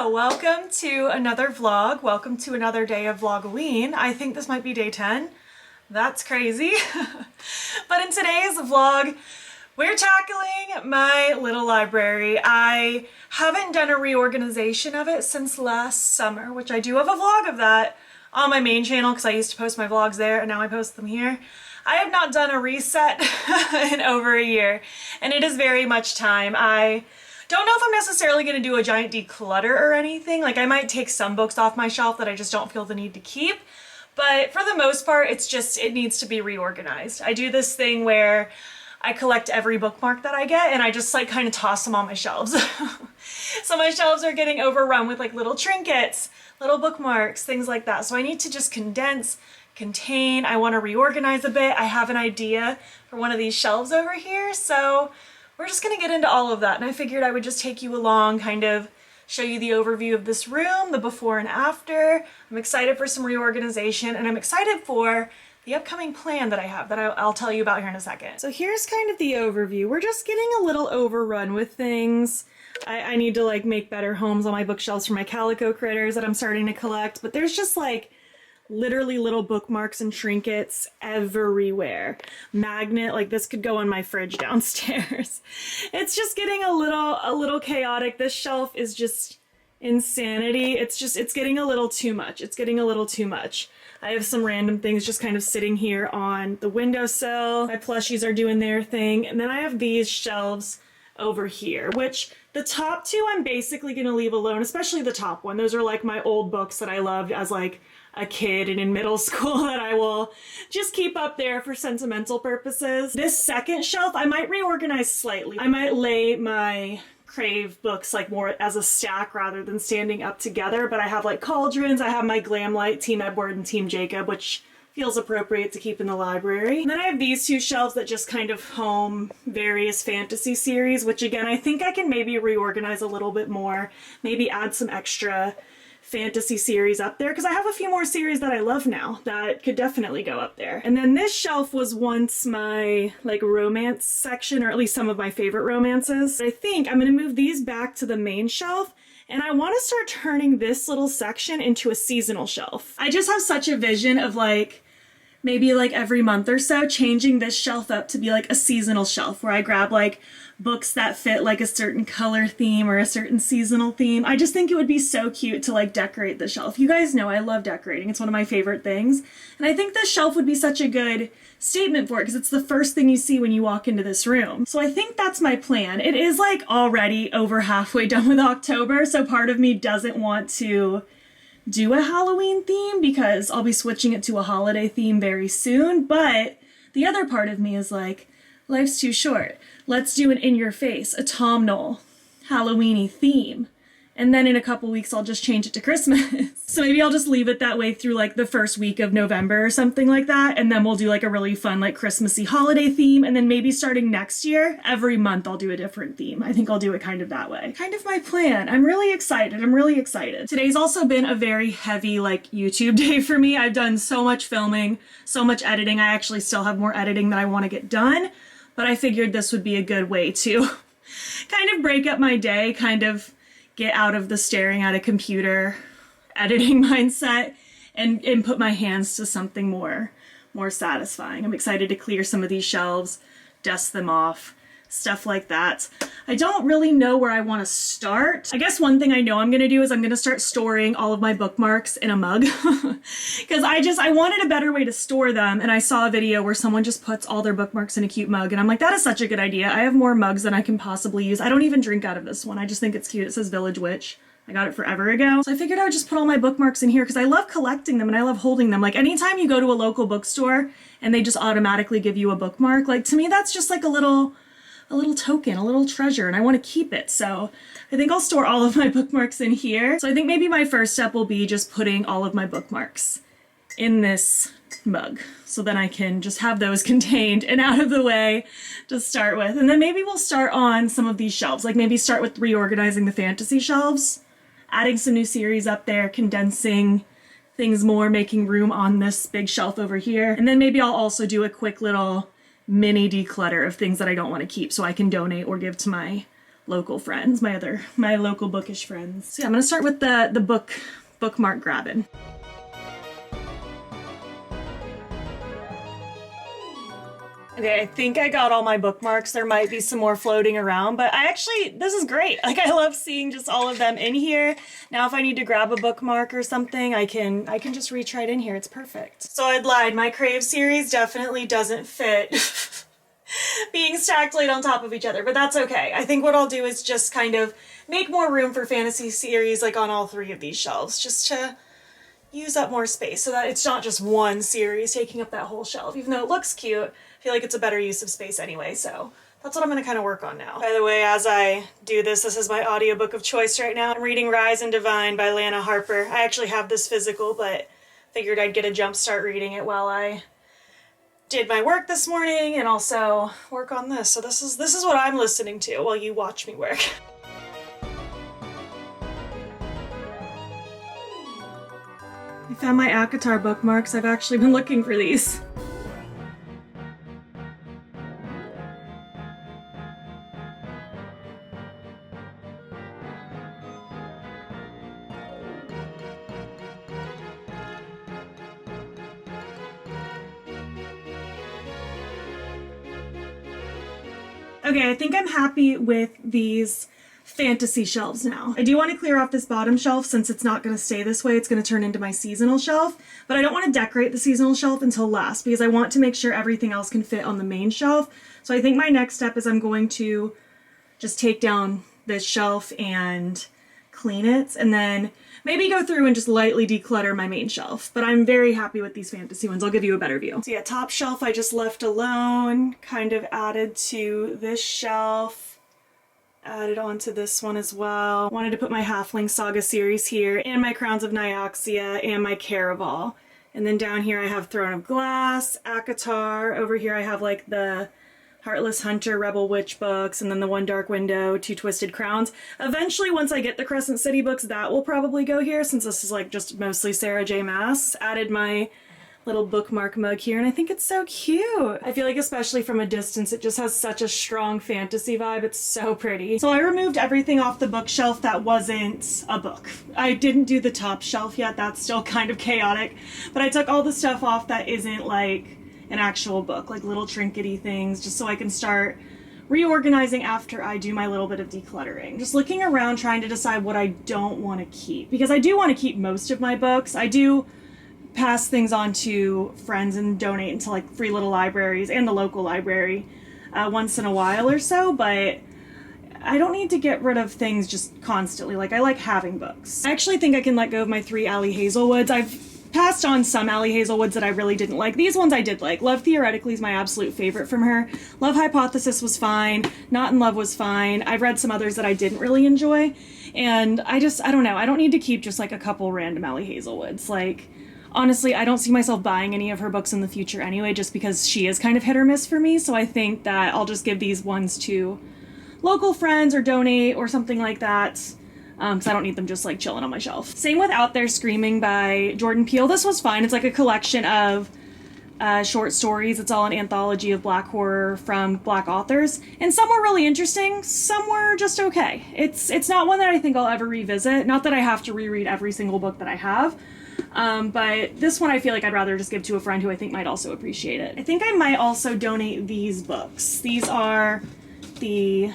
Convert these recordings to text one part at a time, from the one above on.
Hello, welcome to another vlog. Welcome to another day of vlog-o-ween. I think this might be day 10. That's crazy. But in today's vlog, we're tackling my little library. I haven't done a reorganization of it since last summer, which I do have a vlog of that on my main channel because I used to post my vlogs there and now I post them here. I have not done a reset in over a year, and it is very much time. I don't know if I'm necessarily going to do a giant declutter or anything. Like, I might take some books off my shelf that I just don't feel the need to keep, but for the most part, it needs to be reorganized. I do this thing where I collect every bookmark that I get and I just like kind of toss them on my shelves. So my shelves are getting overrun with like little trinkets, little bookmarks, things like that. So I need to just contain. I want to reorganize a bit. I have an idea for one of these shelves over here, so we're just gonna get into all of that, and I figured I would just take you along, kind of show you the overview of this room, the before and after. I'm excited for some reorganization, and I'm excited for the upcoming plan that I have that I'll tell you about here in a second. So here's kind of the overview. We're just getting a little overrun with things. I need to like make better homes on my bookshelves for my calico critters that I'm starting to collect, but there's just like literally little bookmarks and trinkets everywhere. Magnet, like this could go on my fridge downstairs. It's just getting a little chaotic. This shelf is just insanity. It's getting a little too much. It's getting a little too much. I have some random things just kind of sitting here on the windowsill. My plushies are doing their thing. And then I have these shelves over here, which the top two I'm basically gonna leave alone, especially the top one. Those are like my old books that I loved as like a kid and in middle school that I will just keep up there for sentimental purposes. This second shelf I might reorganize slightly. I might lay my Crave books like more as a stack rather than standing up together, but I have like cauldrons, I have my Glamlight, Team Edward and Team Jacob, which feels appropriate to keep in the library. And then I have these two shelves that just kind of home various fantasy series, which again, I think I can maybe reorganize a little bit more, maybe add some extra fantasy series up there, because I have a few more series that I love now that could definitely go up there. And then this shelf was once my like romance section, or at least some of my favorite romances. I think I'm going to move these back to the main shelf, and I want to start turning this little section into a seasonal shelf. I just have such a vision of like maybe like every month or so changing this shelf up to be like a seasonal shelf where I grab like books that fit like a certain color theme or a certain seasonal theme. I just think it would be so cute to like decorate the shelf. You guys know I love decorating. It's one of my favorite things. And I think this shelf would be such a good statement for it because it's the first thing you see when you walk into this room. So I think that's my plan. It is like already over halfway done with October, so part of me doesn't want to do a Halloween theme because I'll be switching it to a holiday theme very soon, but the other part of me is like, life's too short. Let's do an in-your-face, autumnal, Halloween-y theme. And then in a couple weeks, I'll just change it to Christmas. So maybe I'll just leave it that way through like the first week of November or something like that. And then we'll do like a really fun, like Christmassy holiday theme. And then maybe starting next year, every month I'll do a different theme. I think I'll do it kind of that way. Kind of my plan. I'm really excited. I'm really excited. Today's also been a very heavy like YouTube day for me. I've done so much filming, so much editing. I actually still have more editing that I want to get done, but I figured this would be a good way to kind of break up my day, kind of get out of the staring at a computer editing mindset and put my hands to something more satisfying. I'm excited to clear some of these shelves, dust them off, stuff like that. I don't really know where I want to start. I guess one thing I know I'm going to do is I'm going to start storing all of my bookmarks in a mug because I wanted a better way to store them, and I saw a video where someone just puts all their bookmarks in a cute mug, and I'm like, that is such a good idea. I have more mugs than I can possibly use. I don't even drink out of this one. I just think it's cute. It says Village Witch. I got it forever ago. So I figured I would just put all my bookmarks in here because I love collecting them and I love holding them. Like anytime you go to a local bookstore and they just automatically give you a bookmark, like to me that's just like a little token, a little treasure, and I want to keep it. So I think I'll store all of my bookmarks in here. So I think maybe my first step will be just putting all of my bookmarks in this mug. So then I can just have those contained and out of the way to start with. And then maybe we'll start on some of these shelves, like maybe start with reorganizing the fantasy shelves, adding some new series up there, condensing things more, making room on this big shelf over here. And then maybe I'll also do a quick little mini declutter of things that I don't want to keep so I can donate or give to my local friends, my local bookish friends. So yeah, I'm gonna start with the bookmark grabbing. Okay, I think I got all my bookmarks. There might be some more floating around, but this is great. Like, I love seeing just all of them in here. Now if I need to grab a bookmark or something, I can just reach right in here. It's perfect. So I'd lied. My Crave series definitely doesn't fit being stacked laid on top of each other, but that's okay. I think what I'll do is just kind of make more room for fantasy series, like on all 3 of these shelves, just to use up more space so that it's not just one series taking up that whole shelf. Even though it looks cute, I feel like it's a better use of space anyway, so that's what I'm going to kind of work on now. By the way, as I do this is my audiobook of choice right now. I'm reading Rise and Divine by Lana Harper. I actually have this physical, but figured I'd get a jump start reading it while I did my work this morning and also work on this. So this is what I'm listening to while you watch me work. I found my ACOTAR bookmarks. I've actually been looking for these. Okay, I think I'm happy with these fantasy shelves now. I do want to clear off this bottom shelf since it's not going to stay this way. It's going to turn into my seasonal shelf, but I don't want to decorate the seasonal shelf until last because I want to make sure everything else can fit on the main shelf. So I think my next step is I'm going to just take down this shelf and clean it and then maybe go through and just lightly declutter my main shelf. But I'm very happy with these fantasy ones. I'll give you a better view. So yeah, top shelf I just left alone, kind of added to this shelf, added onto this one as well. Wanted to put my Halfling Saga series here and my Crowns of Nioxia and my Caraval. And then down here I have Throne of Glass, ACOTAR. Over here I have like the Heartless Hunter, Rebel Witch books, and then the One Dark Window, Two Twisted Crowns. Eventually, once I get the Crescent City books, that will probably go here, since this is like just mostly Sarah J. Maas. Added my little bookmark mug here, and I think it's so cute. I feel like especially from a distance, it just has such a strong fantasy vibe. It's so pretty. So I removed everything off the bookshelf that wasn't a book. I didn't do the top shelf yet. That's still kind of chaotic, but I took all the stuff off that isn't like an actual book, like little trinkety things, just so I can start reorganizing after I do my little bit of decluttering. Just looking around trying to decide what I don't want to keep, because I do want to keep most of my books. I do pass things on to friends and donate into like free little libraries and the local library once in a while or so, but I don't need to get rid of things just constantly. Like, I like having books. I actually think I can let go of my 3 Allie Hazelwoods. I've passed on some Allie Hazelwoods that I really didn't like. These ones I did like. Love Theoretically is my absolute favorite from her. Love Hypothesis was fine. Not in Love was fine. I've read some others that I didn't really enjoy. And I don't know. I don't need to keep just like a couple random Allie Hazelwoods. Like, honestly, I don't see myself buying any of her books in the future anyway, just because she is kind of hit or miss for me. So I think that I'll just give these ones to local friends or donate or something like that. Because I don't need them just like chilling on my shelf. Same with Out There Screaming by Jordan Peele. This was fine. It's like a collection of short stories. It's all an anthology of Black horror from Black authors. And some were really interesting, some were just okay. It's not one that I think I'll ever revisit. Not that I have to reread every single book that I have. But this one I feel like I'd rather just give to a friend who I think might also appreciate it. I think I might also donate these books. These are the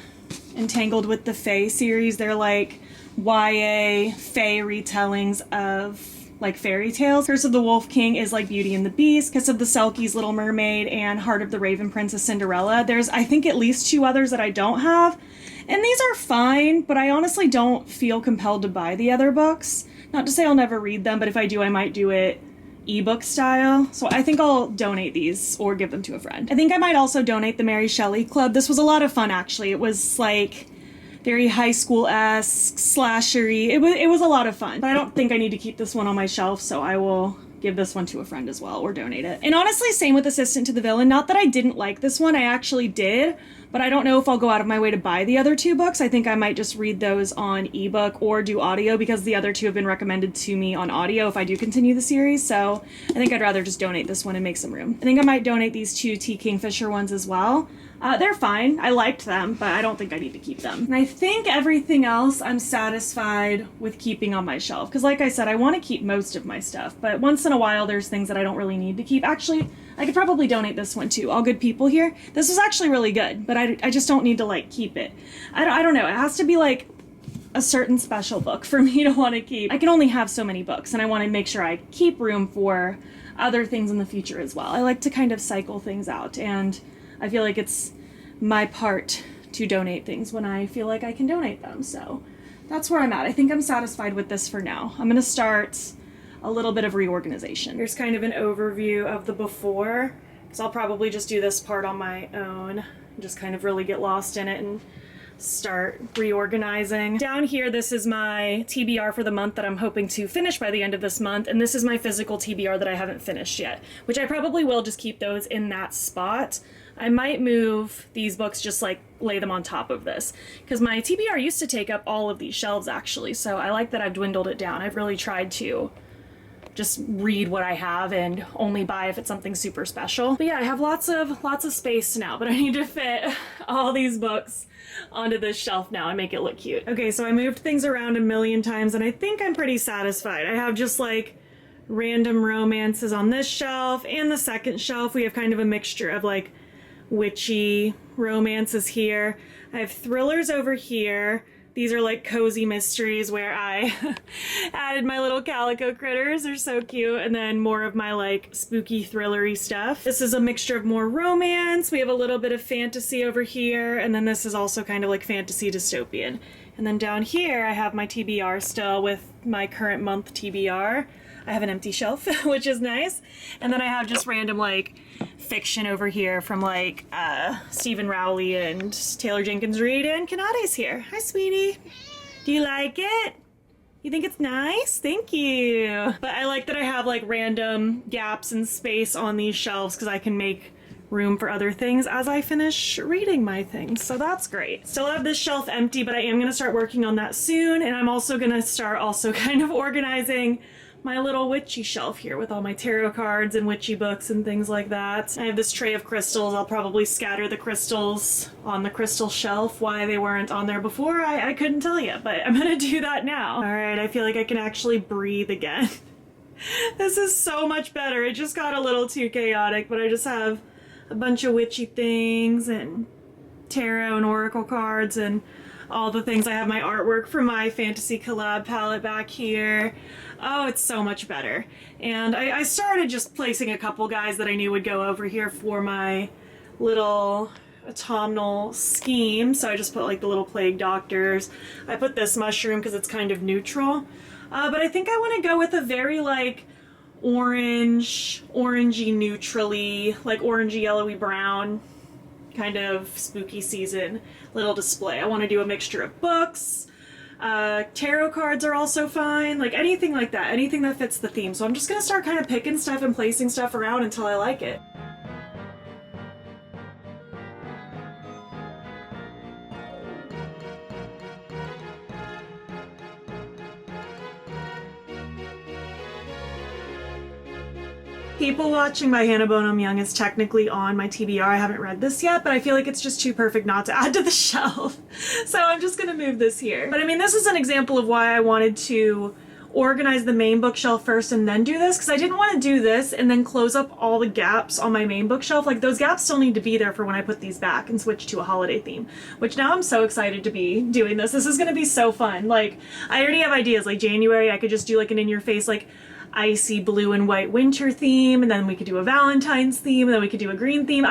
Entangled with the Fae series. They're like YA fae retellings of like fairy tales. Curse of the Wolf King is like Beauty and the Beast, Kiss of the Selkies, Little Mermaid, and Heart of the Raven Princess Cinderella. There's I think at least 2 others that I don't have, and these are fine, but I honestly don't feel compelled to buy the other books. Not to say I'll never read them, but if I do, I might do it ebook style. So I think I'll donate these or give them to a friend. I think I might also donate the Mary Shelley Club. This was a lot of fun actually. It was like very high school-esque, slashery. It was a lot of fun. But I don't think I need to keep this one on my shelf, so I will give this one to a friend as well or donate it. And honestly, same with Assistant to the Villain. Not that I didn't like this one, I actually did, but I don't know if I'll go out of my way to buy the other 2 books. I think I might just read those on ebook or do audio because the other 2 have been recommended to me on audio if I do continue the series. So I think I'd rather just donate this one and make some room. I think I might donate these 2 Tea Kingfisher ones as well. They're fine. I liked them, but I don't think I need to keep them. And I think everything else I'm satisfied with keeping on my shelf. Because like I said, I want to keep most of my stuff, but once in a while there's things that I don't really need to keep. Actually, I could probably donate this one too. All Good People Here. This was actually really good, but I just don't need to like keep it. I don't know. It has to be like a certain special book for me to want to keep. I can only have so many books, and I want to make sure I keep room for other things in the future as well. I like to kind of cycle things out, and I feel like it's my part to donate things when I feel like I can donate them. So that's where I'm at. I think I'm satisfied with this for now. I'm gonna start a little bit of reorganization. Here's kind of an overview of the before, because I'll probably just do this part on my own and just kind of really get lost in it and start reorganizing. Down here, this is my TBR for the month that I'm hoping to finish by the end of this month, and this is my physical TBR that I haven't finished yet, which I probably will just keep those in that spot. I might move these books, just like lay them on top of this, because my TBR used to take up all of these shelves actually, so I like that I've dwindled it down. I've really tried to just read what I have and only buy if it's something super special. But yeah, I have lots of space now, but I need to fit all these books onto this shelf now and make it look cute. Okay, so I moved things around a million times and I think I'm pretty satisfied. I have just like random romances on this shelf, and the second shelf we have kind of a mixture of like witchy romances here. I have thrillers over here. These are like cozy mysteries where I added my little calico critters. They're so cute. And then more of my like spooky thrillery stuff. This is a mixture of more romance. We have a little bit of fantasy over here. And then this is also kind of like fantasy dystopian. And then down here I have my TBR still with my current month TBR. I have an empty shelf, which is nice. And then I have just random like fiction over here from like Stephen Rowley and Taylor Jenkins Reid, and Clionadh's here. Hi, sweetie. Do you like it? You think it's nice? Thank you. But I like that I have like random gaps in space on these shelves because I can make room for other things as I finish reading my things. So that's great. Still have this shelf empty, but I am going to start working on that soon. And I'm also going to start kind of organizing my little witchy shelf here with all my tarot cards and witchy books and things like that. I have this tray of crystals. I'll probably scatter the crystals on the crystal shelf. Why they weren't on there before, I couldn't tell you, but I'm gonna do that now. All right, I feel like I can actually breathe again. This is so much better. It just got a little too chaotic, but I just have a bunch of witchy things and tarot and oracle cards and all the things. I have my artwork from my fantasy collab palette back here. Oh, it's so much better. And I started just placing a couple guys that I knew would go over here for my little autumnal scheme. So I just put like the little plague doctors. I put this mushroom because it's kind of neutral. But I think I want to go with a very like orangey neutrally, like orangey yellowy brown kind of spooky season little display. I want to do a mixture of books. Tarot cards are also fine, like anything like that, anything that fits the theme. So I'm just gonna start kind of picking stuff and placing stuff around until I like it. People Watching by Hannah Bonham Young is technically on my TBR. I haven't read this yet, but I feel like it's just too perfect not to add to the shelf. So I'm just gonna move this here. But I mean, this is an example of why I wanted to organize the main bookshelf first and then do this, because I didn't want to do this and then close up all the gaps on my main bookshelf. Like those gaps still need to be there for when I put these back and switch to a holiday theme, which now I'm so excited to be doing this. This is gonna be so fun. Like I already have ideas. Like January, I could just do like an in-your-face like icy blue and white winter theme, and then we could do a Valentine's theme, and then we could do a green theme.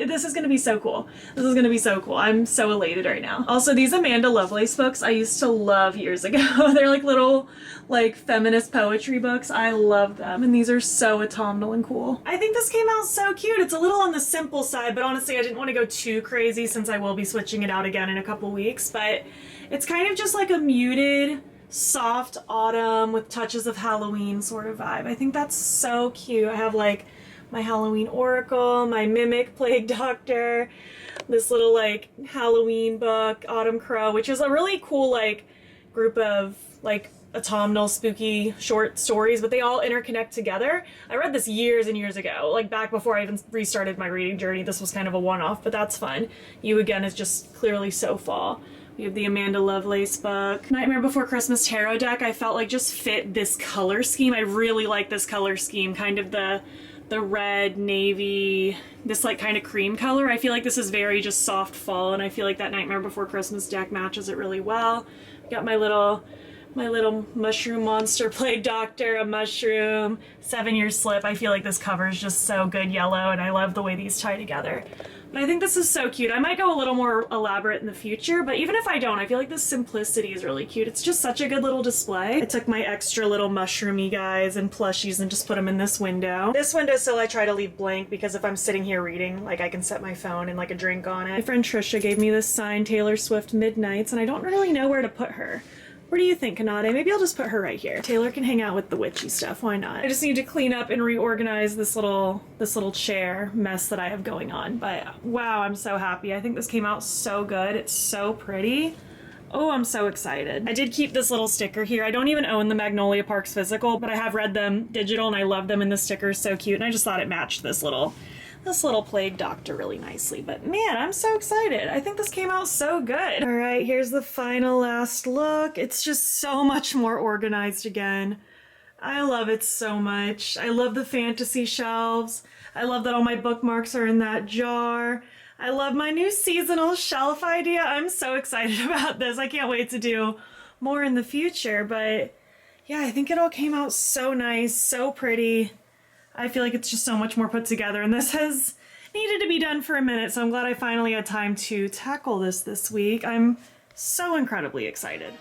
This is gonna be so cool. This is gonna be so cool. I'm so elated right now. Also, these Amanda Lovelace books I used to love years ago. They're like little like feminist poetry books. I love them, and these are so autumnal and cool. I think this came out so cute. It's a little on the simple side, but honestly I didn't want to go too crazy since I will be switching it out again in a couple weeks. But it's kind of just like a muted soft autumn with touches of Halloween sort of vibe. I think that's so cute. I have like my Halloween Oracle, my Mimic Plague Doctor, this little like Halloween book, Autumn Crow, which is a really cool like group of like autumnal spooky short stories, but they all interconnect together. I read this years and years ago, like back before I even restarted my reading journey. This was kind of a one-off, but that's fun. You Again is just clearly so fall. We have the Amanda Lovelace book. Nightmare Before Christmas tarot deck I felt like just fit this color scheme. I really like this color scheme, kind of the red, navy, this like kind of cream color. I feel like this is very just soft fall, and I feel like that Nightmare Before Christmas deck matches it really well. Got my little mushroom monster plague doctor, a mushroom, 7-year slip. I feel like this cover is just so good yellow, and I love the way these tie together. But I think this is so cute. I might go a little more elaborate in the future, but even if I don't, I feel like the simplicity is really cute. It's just such a good little display. I took my extra little mushroomy guys and plushies and just put them in this window. This windowsill I try to leave blank because if I'm sitting here reading, like I can set my phone and like a drink on it. My friend Trisha gave me this signed Taylor Swift Midnights, and I don't really know where to put her. Where do you think, Clionadh? Maybe I'll just put her right here. Taylor can hang out with the witchy stuff, why not? I just need to clean up and reorganize this little chair mess that I have going on. But wow, I'm so happy. I think this came out so good. It's so pretty. Oh, I'm so excited. I did keep this little sticker here. I don't even own the Magnolia Parks physical, but I have read them digital and I love them, and the sticker is so cute, and I just thought it matched this little plague doctor really nicely. But man, I'm so excited. I think this came out so good. All right, here's the final last look. It's just so much more organized again. I love it so much. I love the fantasy shelves. I love that all my bookmarks are in that jar. I love my new seasonal shelf idea. I'm so excited about this. I can't wait to do more in the future, but yeah, I think it all came out so nice, so pretty. I feel like it's just so much more put together, and this has needed to be done for a minute, so I'm glad I finally had time to tackle this week. I'm so incredibly excited.